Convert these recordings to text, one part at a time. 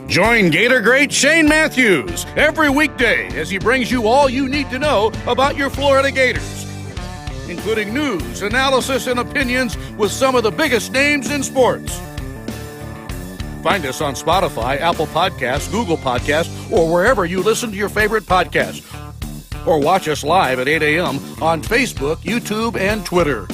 Join Gator great Shane Matthews every weekday as he brings you all you need to know about your Florida Gators, including news, analysis, and opinions with some of the biggest names in sports. Find us on Spotify, Apple Podcasts, Google Podcasts, or wherever you listen to your favorite podcasts. Or watch us live at 8 a.m. on Facebook, YouTube, and Twitter.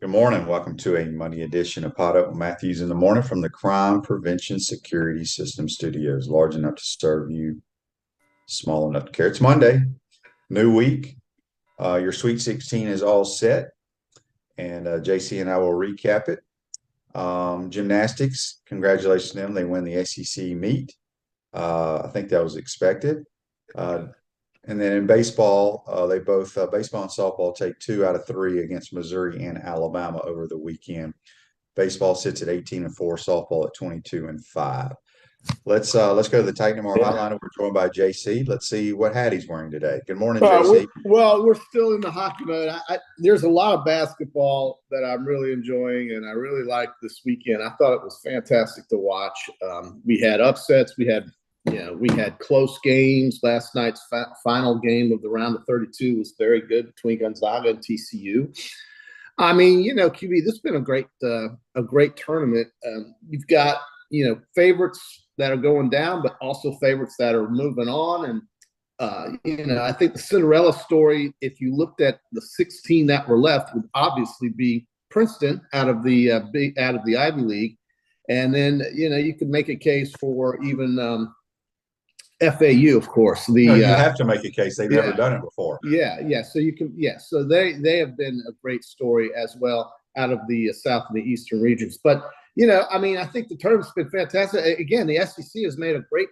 Good morning. Welcome to a Monday edition of Podup Matthews in the Morning from the Crime Prevention Security System Studios. Large enough to serve you, small enough to care. It's Monday, new week. Your Sweet 16 is all set, and JC and I will recap it. Gymnastics, congratulations to them. They win the SEC meet. I think that was expected. And then in baseball, they both baseball and softball take 2 out of 3 against Missouri and Alabama over the weekend. Baseball sits at 18-4, softball at 22-5. Let's go to the Titan Tomorrow hotline. We're joined by JC. Let's see what hat he's wearing today. Good morning, JC. We're still in the hockey mode. There's a lot of basketball that I'm really enjoying, and I really liked this weekend. I thought it was fantastic to watch. We had upsets. We had close games. Last night's final game of the round of 32 was very good between Gonzaga and TCU. I mean, QB, this has been a great tournament. You've got, favorites that are going down, but also favorites that are moving on. And, I think the Cinderella story, if you looked at the 16 that were left, would obviously be Princeton out of the Ivy League. And then, you could make a case for even FAU, of course. You have to make a case. They've never done it before. Yeah. So you can, So they have been a great story as well out of the South and the Eastern regions. But I think the tournament's been fantastic. Again, the SEC has made a great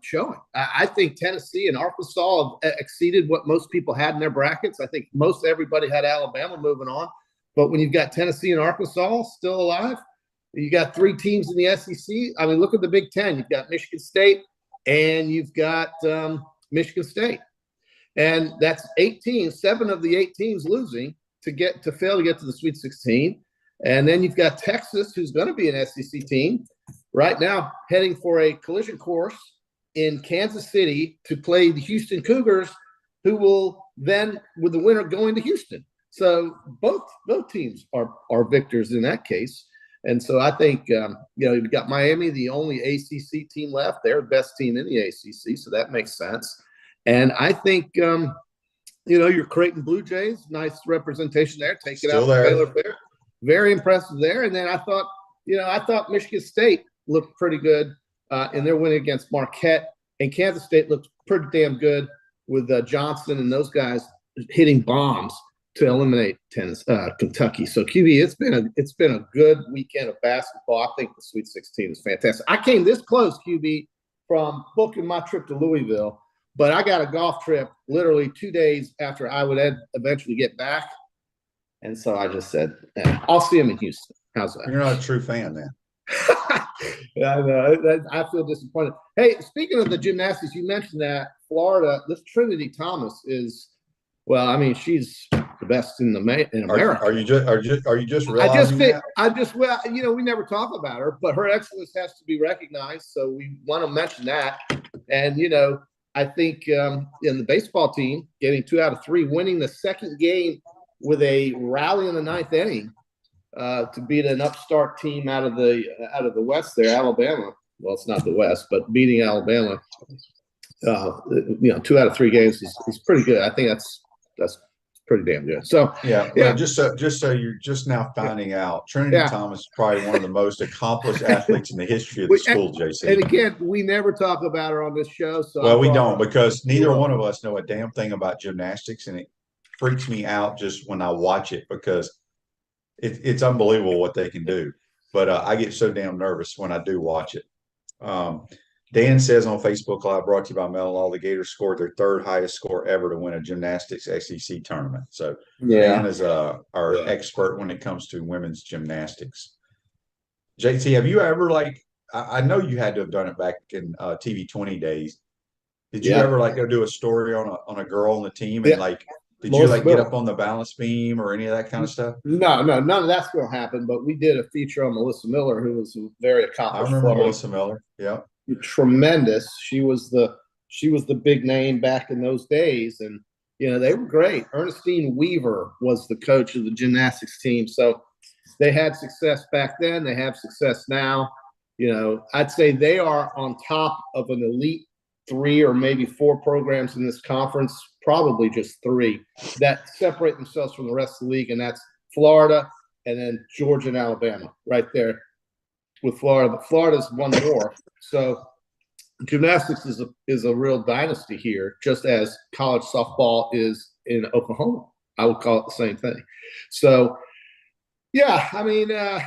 showing. I think Tennessee and Arkansas have exceeded what most people had in their brackets. I think most everybody had Alabama moving on. But when you've got Tennessee and Arkansas still alive, you got 3 teams in the SEC. I mean, look at the Big Ten. You've got Michigan State and you've got Michigan State. And that's 8 teams, 7 of the 8 teams losing to fail to get to the Sweet 16. And then you've got Texas, who's going to be an SEC team right now, heading for a collision course in Kansas City to play the Houston Cougars, who will then, with the winner, going to Houston. So both teams are victors in that case. And so I think, you've got Miami, the only ACC team left. They're the best team in the ACC, so that makes sense. And I think, your Creighton Blue Jays, nice representation there. Take it out to Baylor Bear. Very impressive there. And then I thought Michigan State looked pretty good in their win against Marquette. And Kansas State looked pretty damn good with Johnson and those guys hitting bombs to eliminate Kentucky. So QB, it's been a good weekend of basketball. I think the Sweet 16 is fantastic. I came this close, QB, from booking my trip to Louisville, but I got a golf trip literally 2 days after I would eventually get back. And so I just said, I'll see him in Houston. How's that? You're not a true fan then. Yeah, I know. I feel disappointed. Hey, speaking of the gymnastics, you mentioned that Florida, this Trinity Thomas is, she's the best in America. Are you just realizing that? We never talk about her, but her excellence has to be recognized. So we want to mention that. And, I think in the baseball team, getting 2 out of 3, winning the second game with a rally in the 9th inning to beat an upstart team out of the West there, Alabama. Well, it's not the West, but beating Alabama, 2 out of 3 games is pretty good. I think that's pretty damn good. So Well, just so you're just now finding out, Trinity Thomas is probably one of the most accomplished athletes in the history of the school, JC. And again, we never talk about her on this show. So we don't, because neither one of us know a damn thing about gymnastics, and it freaks me out just when I watch it because it's unbelievable what they can do. But I get so damn nervous when I do watch it. Dan says on Facebook Live, brought to you by Mellon, the Gators scored their 3rd highest score ever to win a gymnastics SEC tournament. So Dan is our expert when it comes to women's gymnastics. JT, have you ever I know you had to have done it back in TV 20 days. Did you ever like go do a story on a girl on the team and Yeah. like did you Melissa like get Miller. up on the balance beam or any of that kind of stuff? No, none of that's going to happen. But we did a feature on Melissa Miller, who was a very I accomplished remember Florida. Melissa Miller. Yeah. Tremendous. She was the big name back in those days, and they were great. Ernestine Weaver was the coach of the gymnastics team, so they had success back then. They have success now. I'd say they are on top of an elite 3 or maybe 4 programs in this conference, probably just 3 that separate themselves from the rest of the league, and that's Florida and then Georgia and Alabama right there with Florida. But Florida's one more. So gymnastics is a real dynasty here, just as college softball is in Oklahoma. I would call it the same thing. So, yeah, I mean, the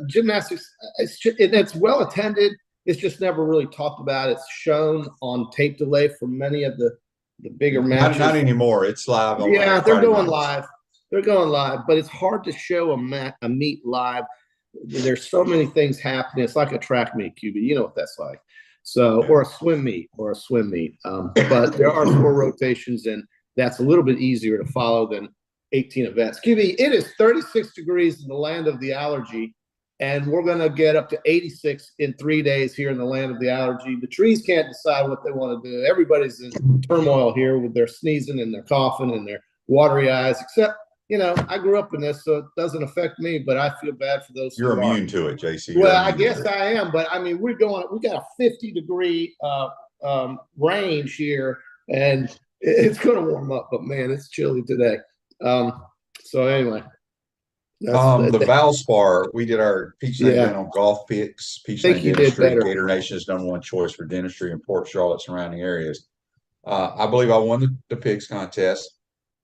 gymnastics, it's well attended. It's just never really talked about. It's shown on tape delay for many of the bigger matches. Not anymore. It's live. Yeah, they're going live. They're going live, but it's hard to show a meet live. There's so many things happening. It's like a track meet, QB. You know what that's like. So, or a swim meet. But there are 4 rotations, and that's a little bit easier to follow than 18 events. QB, it is 36 degrees in the land of the allergy, and we're going to get up to 86 in 3 days here in the land of the allergy. The trees can't decide what they want to do. Everybody's in turmoil here with their sneezing and their coughing and their watery eyes, except I grew up in this, so it doesn't affect me, but I feel bad for those. You're immune to it, JC. Well, I guess I am, but I mean, we got a 50-degree range here, and it's going to warm up, but man, it's chilly today. So anyway. The Valspar, we did our Peach Night event on golf picks. Peach Night Dentistry, Gator Nation's #1 choice for dentistry in Port Charlotte surrounding areas. I believe I won the picks contest.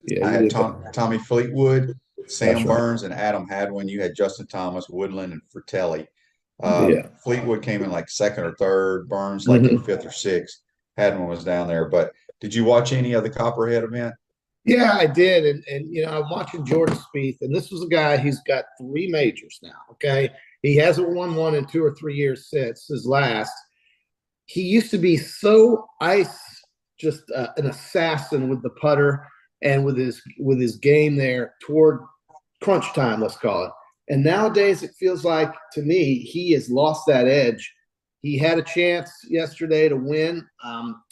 Yeah, I had Tommy Fleetwood, Sam Burns, and Adam Hadwin. You had Justin Thomas, Woodland, and Fratelli. Fleetwood came in like 2nd or 3rd. Burns like in 5th or 6th. Hadwin was down there. But did you watch any of the Copperhead event? Yeah, I did. And I'm watching Jordan Spieth, and this was a guy who's got 3 majors now, okay? He hasn't won one in 2 or 3 years since his last. He used to be so just an assassin with the putter and with his game there toward crunch time, let's call it. And nowadays it feels like, to me, he has lost that edge. He had a chance yesterday to win.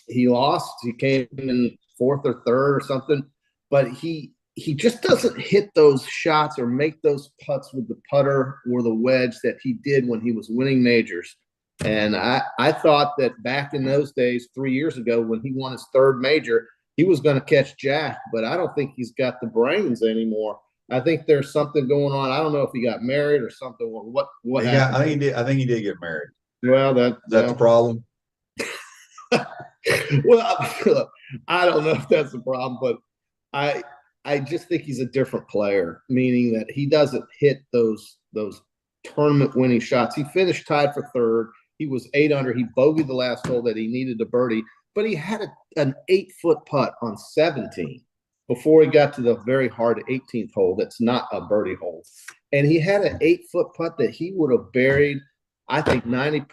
He lost. He came in 4th or 3rd or something. But he just doesn't hit those shots or make those putts with the putter or the wedge that he did when he was winning majors. And I thought that back in those days, 3 years ago, when he won his 3rd major, he was going to catch Jack, but I don't think he's got the brains anymore. I think there's something going on. I don't know if he got married or something. Or what happened. I think he did get married. Well, is that the problem? Well, I don't know if that's the problem, but I just think he's a different player, meaning that he doesn't hit those tournament winning shots. He finished tied for 3rd. He was 8 under. He bogeyed the last hole that he needed to birdie, but he had an 8-foot putt on 17 before he got to the very hard 18th hole. That's not a birdie hole. And he had an 8-foot putt that he would have buried, I think, 95%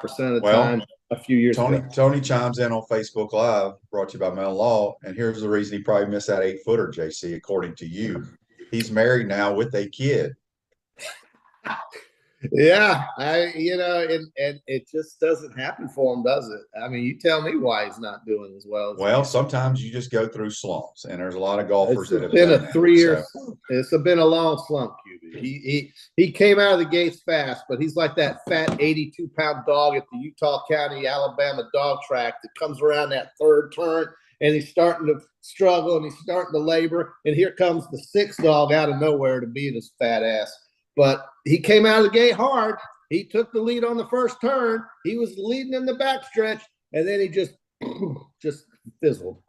of the time a few years ago. Tony chimes in on Facebook Live, brought to you by Mel Law. And here's the reason he probably missed that 8-footer, JC, according to you. He's married now with a kid. Yeah, and it just doesn't happen for him, does it? I mean, you tell me why he's not doing as well. Well, sometimes you just go through slumps, and there's a lot of golfers that have been a 3-year slump. It's been a long slump, QB. He came out of the gates fast, but he's like that fat 82-pound dog at the Utah County, Alabama dog track that comes around that 3rd turn, and he's starting to struggle, and he's starting to labor, and here comes the 6th dog out of nowhere to beat his fat ass. But he came out of the gate hard. He took the lead on the 1st turn. He was leading in the backstretch, and then he just fizzled.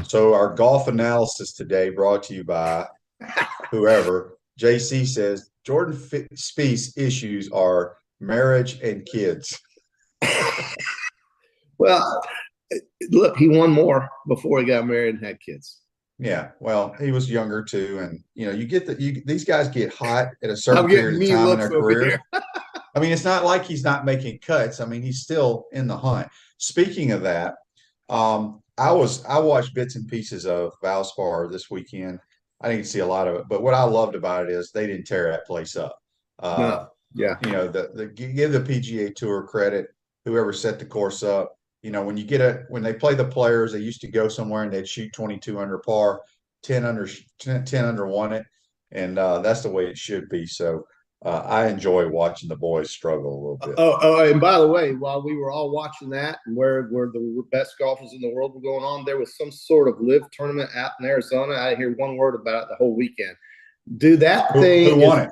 So our golf analysis today brought to you by whoever. JC says Jordan Spieth's issues are marriage and kids. Well, look, he won more before he got married and had kids. Yeah, well, he was younger too, and you get these guys get hot at a certain period of time in their career. I mean, it's not like he's not making cuts. I mean, he's still in the hunt. Speaking of that, I watched bits and pieces of Valspar this weekend. I didn't see a lot of it, but what I loved about it is they didn't tear that place up. No, yeah, You know, give the PGA Tour credit, whoever set the course up. You know, when they play the players, they used to go somewhere and they'd shoot 22 under par, 10 under won it, and that's the way it should be. So I enjoy watching the boys struggle a little bit. And by the way, while we were all watching that and where the best golfers in the world were going on, there was some sort of live tournament out in Arizona. I didn't hear one word about it the whole weekend. Dude, that thing Who won it?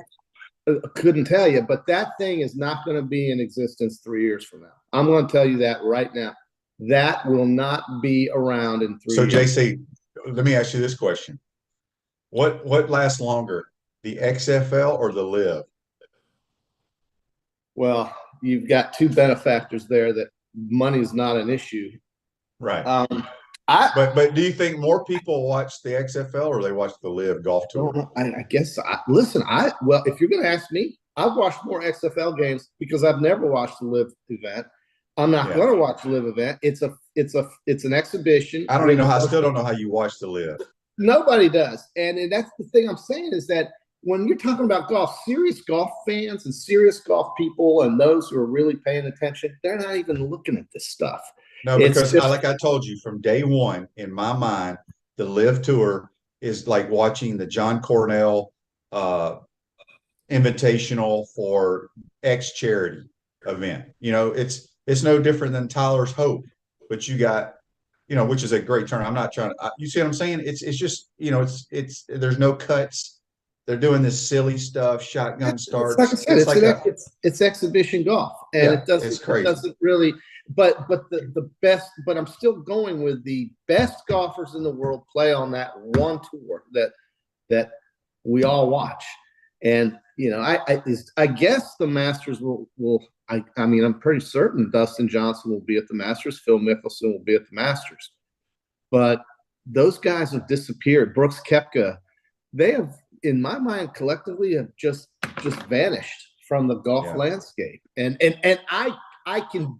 Couldn't tell you, but that thing is not going to be in existence 3 years from now. I'm going to tell you that right now. That will not be around in 3 years. So, JC, let me ask you this question: What lasts longer, the XFL or the Live? Well, you've got two benefactors there that money is not an issue. Right. But do you think more people watch the XFL or they watch the Live Golf Tour? I guess. Listen, if you're going to ask me, I've watched more XFL games because I've never watched the Live event. I'm not going to watch the Live event. It's an exhibition. I don't even know. I still don't know how you watch the Live. Nobody does, and that's the thing I'm saying is that when you're talking about golf, serious golf fans and serious golf people and those who are really paying attention, they're not even looking at this stuff. No, because like I told you, from day one, in my mind, the Live Tour is like watching the John Cornell Invitational for X charity event. You know, it's no different than Tyler's Hope, but you got, you know, which is a great tournament. I'm not trying to, you see what I'm saying? It's just, you know, it's there's no cuts. They're doing this silly stuff, shotgun starts. Like I said, it's exhibition golf, and it doesn't really. But the best. But I'm still going with the best golfers in the world play on that one tour that we all watch, and you know, I guess the Masters will. I mean, I'm pretty certain Dustin Johnson will be at the Masters. Phil Mickelson will be at the Masters, but those guys have disappeared. Brooks Koepka, they have, in my mind, collectively have just vanished from the golf landscape. And I can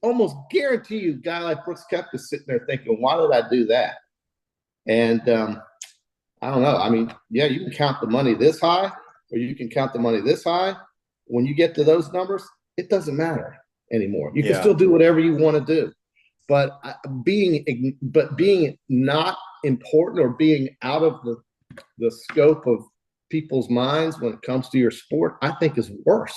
almost guarantee you, a guy like Brooks Koepka is sitting there thinking, why did I do that? And I don't know. I mean, yeah, you can count the money this high, or you can count the money this high. When you get to those numbers, it doesn't matter anymore. You can still do whatever you want to do. But being not important or being out of the scope of people's minds when it comes to your sport, I think is worse.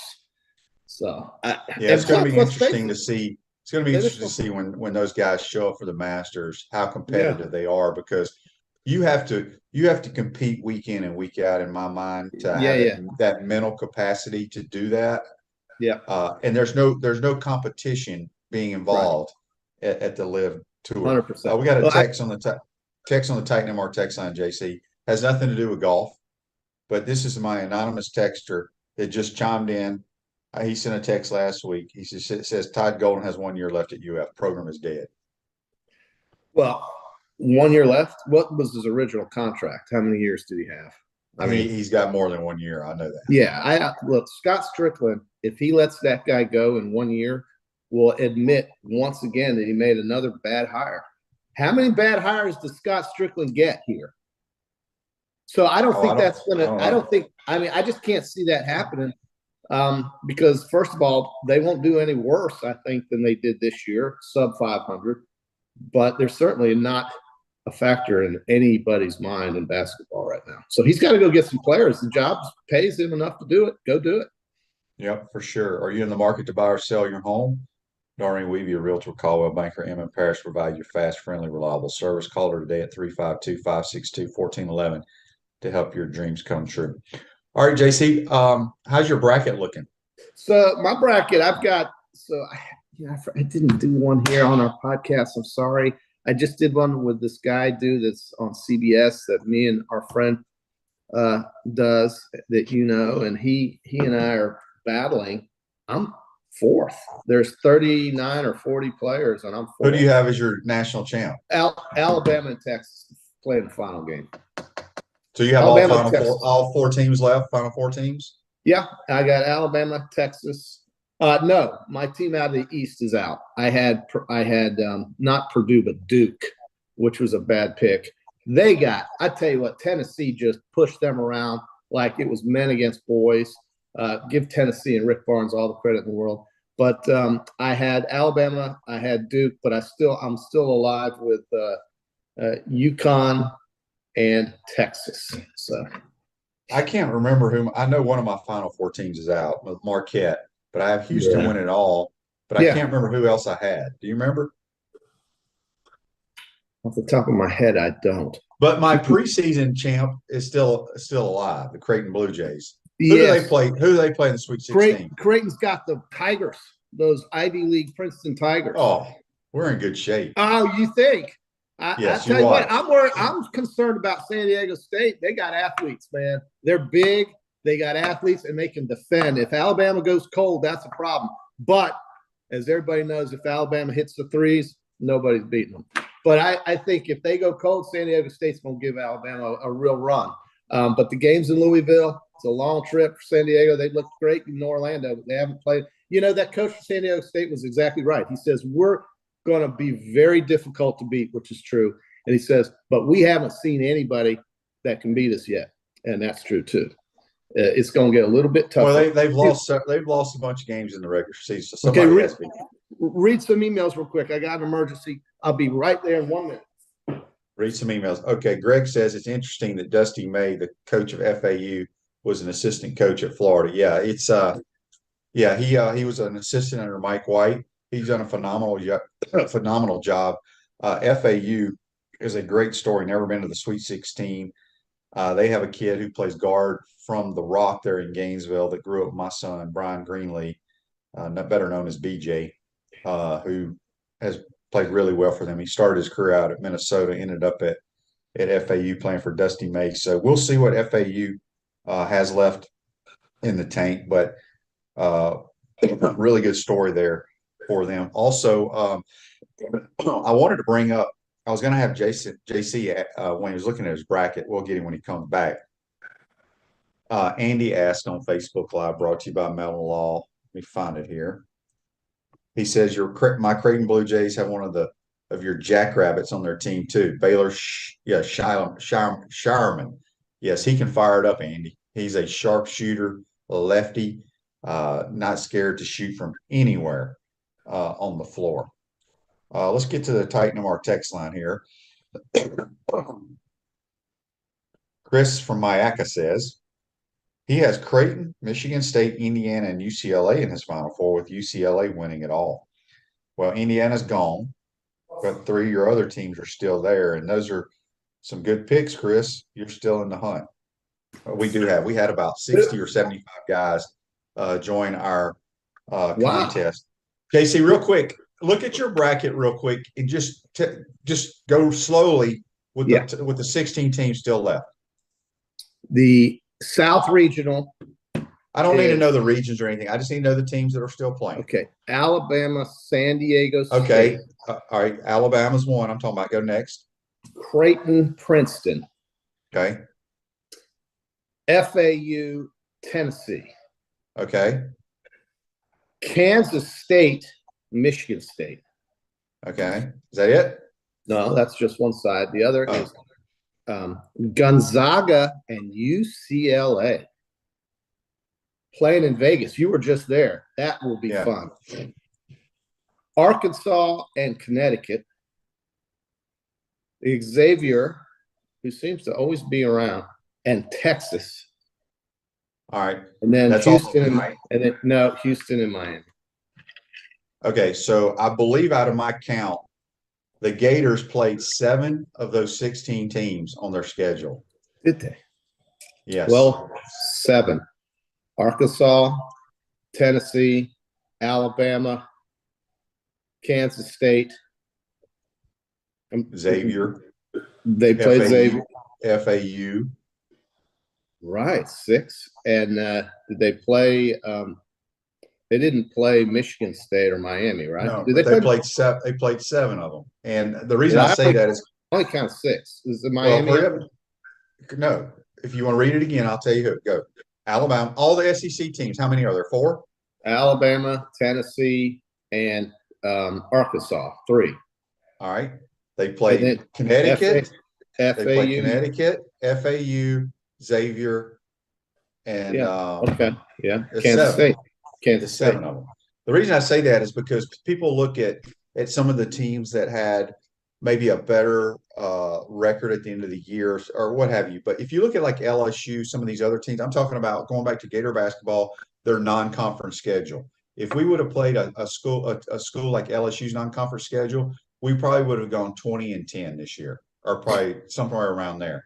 So it's going to be interesting to see. It's going to be interesting to see when those guys show up for the Masters, how competitive they are, because you have to compete week in and week out, in my mind, to have that mental capacity to do that. Yeah. And there's no competition being involved at the Live Tour. 100%. We got a text on the Titan MR text line, JC. Has nothing to do with golf, but this is my anonymous texter that just chimed in. He sent a text last week. He says Todd Golden has 1 year left at UF. Program is dead. Well, 1 year left. What was his original contract? How many years did he have? I mean, he's got more than 1 year. I know that. Yeah, look, Scott Strickland, if he lets that guy go in 1 year, will admit once again that he made another bad hire. How many bad hires does Scott Strickland get here? So I don't think that's going to – I just can't see that happening because, first of all, they won't do any worse, I think, than they did this year, sub 500. But they're certainly not a factor in anybody's mind in basketball right now. So he's got to go get some players. The job pays him enough to do it. Go do it. Yep, for sure. Are you in the market to buy or sell your home? Doreen Weeby, a realtor, Caldwell Banker, M. Parish, provide your fast, friendly, reliable service. Call her today at 352-562-1411 to help your dreams come true. All right, JC, how's your bracket looking? So my bracket, I didn't do one here on our podcast. I'm sorry. I just did one with this guy that's on CBS that me and our friend does that, you know, and he and I are battling. I'm fourth. There's 39 or 40 players, and I'm fourth. Who do you have as your national champ? Alabama and Texas playing the final game. So you have all four teams left, final four teams? Yeah, I got Alabama, Texas, No, my team out of the East is out. I had not Purdue but Duke, which was a bad pick. I tell you what, Tennessee just pushed them around like it was men against boys. Give Tennessee and Rick Barnes all the credit in the world. But I had Alabama, I had Duke, but I'm still alive with UConn and Texas. So I can't remember whom. I know one of my Final Four teams is out with Marquette, but I have Houston winning it all. But I can't remember who else I had. Do you remember? Off the top of my head, I don't. But my preseason champ is still alive, the Creighton Blue Jays. Who do they play? Who do they play in the Sweet 16? Creighton's got the Tigers, those Ivy League Princeton Tigers. Oh, we're in good shape. Oh, you think? Yes, I tell you what, I'm concerned about San Diego State. They got athletes, man. They're big. They got athletes, and they can defend. If Alabama goes cold, that's a problem. But as everybody knows, if Alabama hits the threes, nobody's beating them. But I think if they go cold, San Diego State's going to give Alabama a real run. But the game's in Louisville. It's a long trip for San Diego. They looked great in Orlando, but they haven't played. You know, that coach for San Diego State was exactly right. He says, we're going to be very difficult to beat, which is true. And he says, but we haven't seen anybody that can beat us yet. And that's true, too. It's going to get a little bit tougher. Well, they've lost a bunch of games in the regular season. So read some emails real quick. I got an emergency. I'll be right there in 1 minute. Read some emails. Okay, Greg says it's interesting that Dusty May, the coach of FAU, was an assistant coach at Florida. Yeah, it's he was an assistant under Mike White. He's done a phenomenal job. FAU is a great story. Never been to the Sweet 16. They have a kid who plays guard from the Rock there in Gainesville that grew up with my son, Brian Greenlee, better known as BJ, who has played really well for them. He started his career out at Minnesota, ended up at FAU playing for Dusty May. So we'll see what FAU has left in the tank, but really good story there for them. Also, I wanted to bring up, I was going to have JC when he was looking at his bracket. We'll get him when he comes back. Andy asked on Facebook Live, brought to you by Melon Law. Let me find it here. He says my Creighton Blue Jays have one of your Jackrabbits on their team too. Baylor, Shireman. Yes, he can fire it up, Andy. He's a sharpshooter, a lefty, not scared to shoot from anywhere on the floor. Let's get to the Titan of our text line here. Chris from Mayaca says he has Creighton, Michigan State, Indiana, and UCLA in his Final Four, with UCLA winning it all. Well, Indiana's gone, but three of your other teams are still there, and those are some good picks, Chris. You're still in the hunt. We had about 60 or 75 guys join our contest. JC, real quick, look at your bracket real quick and just go slowly with the 16 teams still left. The South Regional. I don't need to know the regions or anything. I just need to know the teams that are still playing. Okay. Alabama, San Diego State. Okay. All right. Alabama's one. I'm talking about. Go next. Creighton, Princeton. Okay. FAU, Tennessee. Okay. Kansas State, Michigan State. Okay. Is that it? No, that's just one side. The other is Gonzaga and UCLA playing in Vegas. You were just there. That will be fun. Arkansas and Connecticut. Xavier, who seems to always be around, and Texas. All right. And then Houston Houston and Miami. Okay, so I believe out of my count, the Gators played 7 of those 16 teams on their schedule. Did they? Yes. Well, 7. Arkansas, Tennessee, Alabama, Kansas State. Xavier. They played Xavier. FAU. Right, 6. And did they play they didn't play Michigan State or Miami, right? No, did they played 7. They played 7 of them. And the reason I say that is only count 6. Is it Miami? No. If you want to read it again, I'll tell you who. Go. Alabama, all the SEC teams. How many are there? 4? Alabama, Tennessee, and Arkansas. 3. All right. They And played then Connecticut. They FAU. played Connecticut, FAU, Xavier, and Yeah. Okay. Yeah. it's Kansas 7. State. Kansas It's State. 7 of them. The reason I say that is because people look at some of the teams that had maybe a better record at the end of the year or what have you. But if you look at like LSU, some of these other teams, I'm talking about going back to Gator basketball, their non-conference schedule. If we would have played a school like LSU's non-conference schedule, we probably would have gone 20-10 this year, or probably somewhere around there.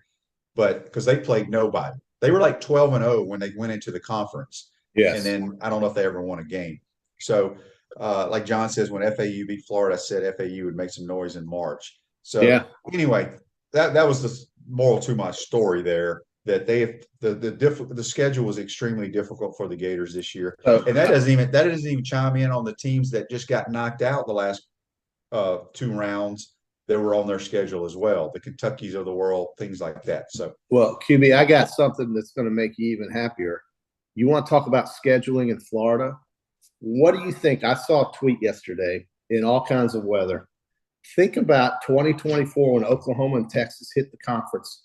But because they played nobody, they were like 12-0 when they went into the conference. Yes. And then I don't know if they ever won a game. So, like John says, when FAU beat Florida, I said FAU would make some noise in March. So anyway, that was the moral to my story there. That the schedule was extremely difficult for the Gators this year, and that doesn't even chime in on the teams that just got knocked out the last 2 rounds that were on their schedule as well. The Kentuckys of the world, things like that. So, well, QB, I got something that's going to make you even happier. You want to talk about scheduling in Florida? What do you think? I saw a tweet yesterday in all kinds of weather. Think about 2024 when Oklahoma and Texas hit the conference.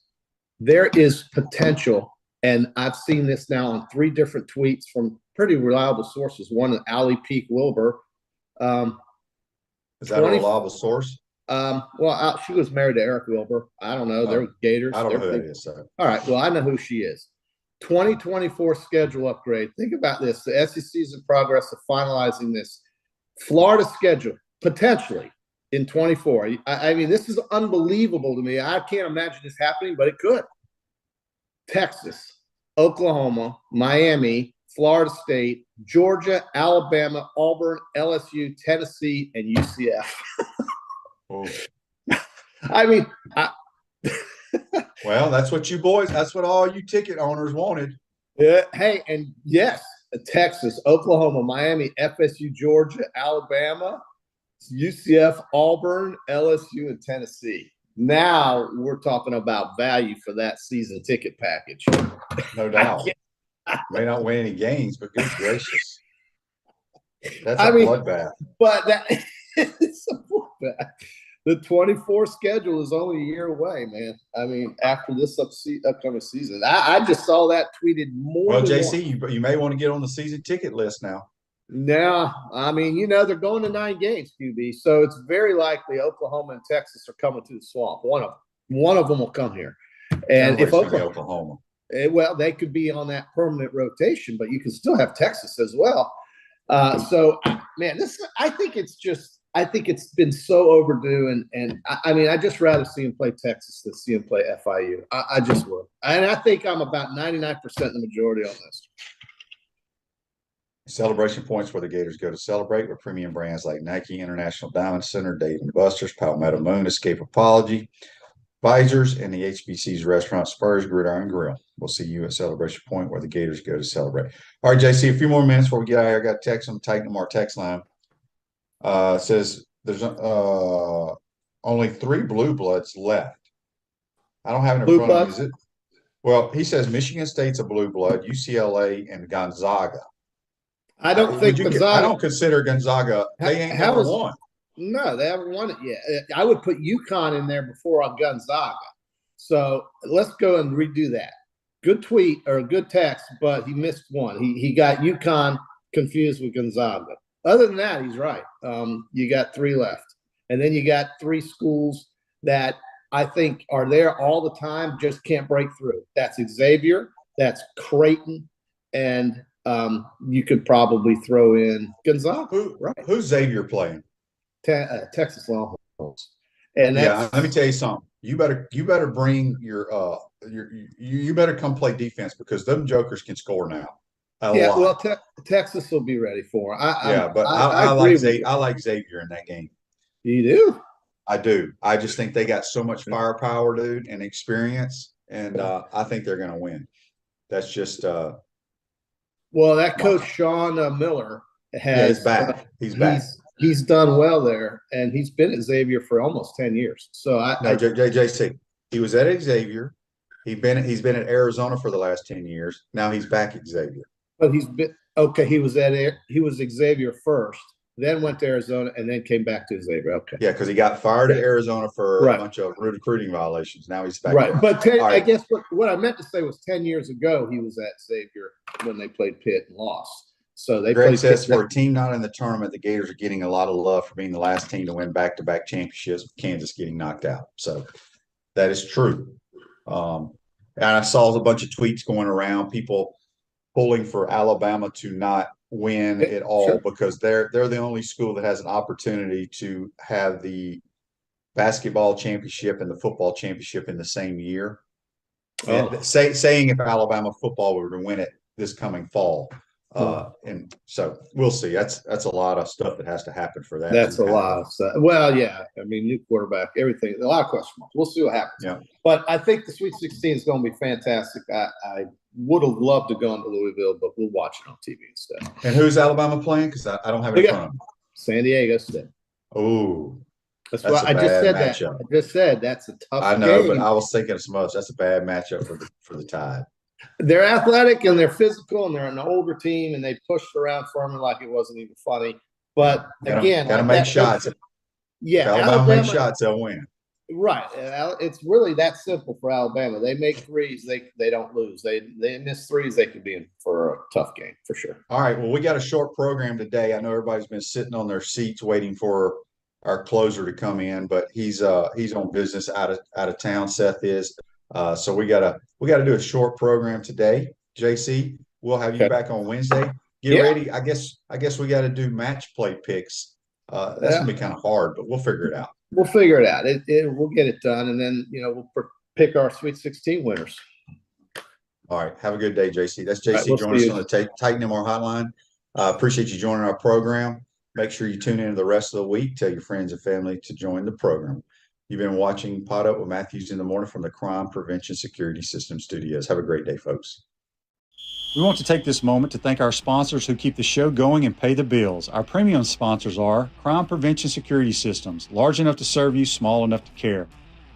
There is potential, and I've seen this now on 3 different tweets from pretty reliable sources. One, Allie Peak Wilbur. Is that a reliable source? Well, she was married to Eric Wilbur. I don't know. They're Gators. I don't know who that is. So. All right. Well, I know who she is. 2024 schedule upgrade. Think about this. The SEC is in progress of finalizing this Florida schedule potentially in 24. I mean, this is unbelievable to me. I can't imagine this happening, but it could. Texas, Oklahoma, Miami, Florida State, Georgia, Alabama, Auburn, LSU, Tennessee, and UCF. Oh. I mean, well, that's what all you ticket owners wanted. Hey, and yes, Texas, Oklahoma, Miami, FSU, Georgia, Alabama, UCF, Auburn, LSU, and Tennessee. Now we're talking about value for that season ticket package. No doubt. May not win any games, but good gracious. That's a bloodbath. But it's a bloodbath. The 24 schedule is only a year away, man. I mean, after this upcoming season. I just saw that tweeted more. Well, JC, you may want to get on the season ticket list now. No, I mean, they're going to 9 games, QB. So it's very likely Oklahoma and Texas are coming to the swamp. One of them will come here. And if Oklahoma. Well, they could be on that permanent rotation, but you can still have Texas as well. So, man, I think it's been so overdue, and I mean, I'd just rather see him play Texas than see him play FIU. I just would, and I think I'm about 99% in the majority on this. Celebration points where the Gators go to celebrate with premium brands like Nike, International Diamond Center, Dave & Buster's, Palmetto Moon, Escape Apology, Visors, and the HBC's restaurant Spurs Gridiron Grill. We'll see you at Celebration Point where the Gators go to celebrate. All right, JC, a few more minutes before we get out of here. I got a text. I'm tightening our text line. Says there's only 3 blue bloods left. I don't have it in front of me. Is it? Well, he says Michigan State's a blue blood, UCLA, and Gonzaga. I don't think Gonzaga. I don't consider Gonzaga. They ain't never won. No, they haven't won it yet. I would put UConn in there before on Gonzaga. So let's go and redo that. Good tweet or good text, but he missed one. He got UConn confused with Gonzaga. Other than that, he's right. You got 3 left. And then you got 3 schools that I think are there all the time, just can't break through. That's Xavier, that's Creighton, and you could probably throw in Gonzaga. Who's Xavier playing? Texas Longhorns. And let me tell you something. You better bring you better come play defense because them jokers can score now. Well, Texas will be ready for him. I like Xavier in that game. You do? I do. I just think they got so much firepower, dude, and experience, and I think they're going to win. That's just well, that coach Sean Miller he's back. He's back. He's done well there, and he's been at Xavier for almost 10 years. So JC, he was at Xavier. He's been at Arizona for the last 10 years. Now he's back at Xavier. But he's been Okay, he was Xavier first, then went to Arizona, and then came back to Xavier. Okay. Yeah, because he got fired at Arizona for Right. a bunch of recruiting violations. Now he's back. Right. There. But All I right. guess what I meant to say was 10 years ago he was at Xavier when they played Pitt and lost. So they Greg played says Pitt. for a team not in the tournament, the Gators are getting a lot of love for being the last team to win back-to-back championships with Kansas getting knocked out. So that is true. And I saw a bunch of tweets going around, people pulling for Alabama to not win at all Sure. because they're the only school that has an opportunity to have the basketball championship and the football championship in the same year. And saying if Alabama football were to win it this coming fall. And so we'll see. That's a lot of stuff that has to happen for that. That's a lot of stuff. Well, yeah. I mean, new quarterback, everything, a lot of question marks. We'll see what happens. Yeah. But I think the Sweet 16 is going to be fantastic. I would have loved to go into Louisville, but we'll watch it on TV instead. And who's Alabama playing? Because I don't have it in front of me. San Diego State. Oh, that's what I just said. Matchup. I just said that's a tough. I know, game. But I was thinking so much. That's a bad matchup for the Tide. They're athletic and they're physical and they're an older team and they pushed around Furman like it wasn't even funny. But again, gotta make shots. Yeah, if Alabama makes shots, they'll win. Right. It's really that simple for Alabama. They make threes, they don't lose. They miss threes, they could be in for a tough game for sure. All right. Well, we got a short program today. I know everybody's been sitting on their seats waiting for our closer to come in, but he's on business out of town. Seth is. So we gotta do a short program today. JC, we'll have you back on Wednesday. Get ready. I guess we got to do match play picks. That's gonna be kind of hard, but we'll figure it out. We'll figure it out. We'll get it done, and then we'll pick our Sweet 16 winners. All right. Have a good day, JC. That's JC we'll joining us on the Titan MR hotline. Appreciate you joining our program. Make sure you tune in the rest of the week. Tell your friends and family to join the program. You've been watching Podup with Matthews in the Morning from the Crime Prevention Security System Studios. Have a great day, folks. We want to take this moment to thank our sponsors who keep the show going and pay the bills. Our premium sponsors are Crime Prevention Security Systems, large enough to serve you, small enough to care.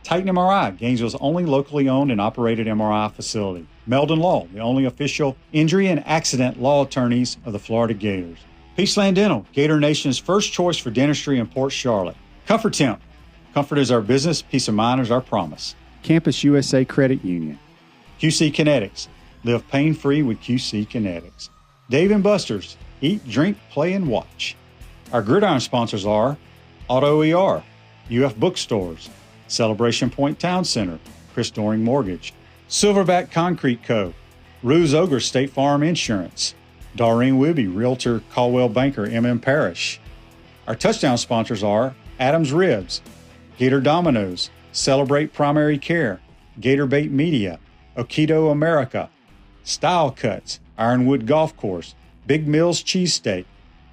Titan MRI, Gainesville's only locally owned and operated MRI facility. Meldon Law, the only official injury and accident law attorneys of the Florida Gators. Peaceland Dental, Gator Nation's first choice for dentistry in Port Charlotte. Comfort Temp, comfort is our business, peace of mind is our promise. Campus USA Credit Union. QC Kinetics, live pain-free with QC Kinetics. Dave & Buster's, eat, drink, play, and watch. Our gridiron sponsors are Auto ER, UF Bookstores, Celebration Point Town Center, Chris Doring Mortgage, Silverback Concrete Co., Ruse Ogre State Farm Insurance, Doreen Wibby, Realtor Caldwell Banker, MM Parish. Our touchdown sponsors are Adams Ribs, Gator Dominoes, Celebrate Primary Care, Gator Bait Media, Okido America, Style Cuts, Ironwood Golf Course, Big Mills Cheesesteak,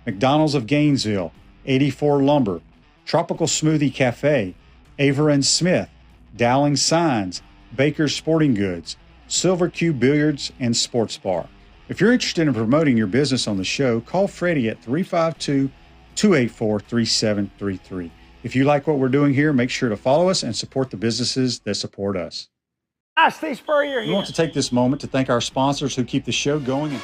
McDonald's of Gainesville, 84 Lumber, Tropical Smoothie Cafe, Aver and Smith, Dowling Signs, Baker's Sporting Goods, Silver Cube Billiards and Sports Bar. If you're interested in promoting your business on the show, call Freddie at 352-284-3733. If you like what we're doing here, make sure to follow us and support the businesses that support us. Steve Spurrier here. We want to take this moment to thank our sponsors who keep the show going and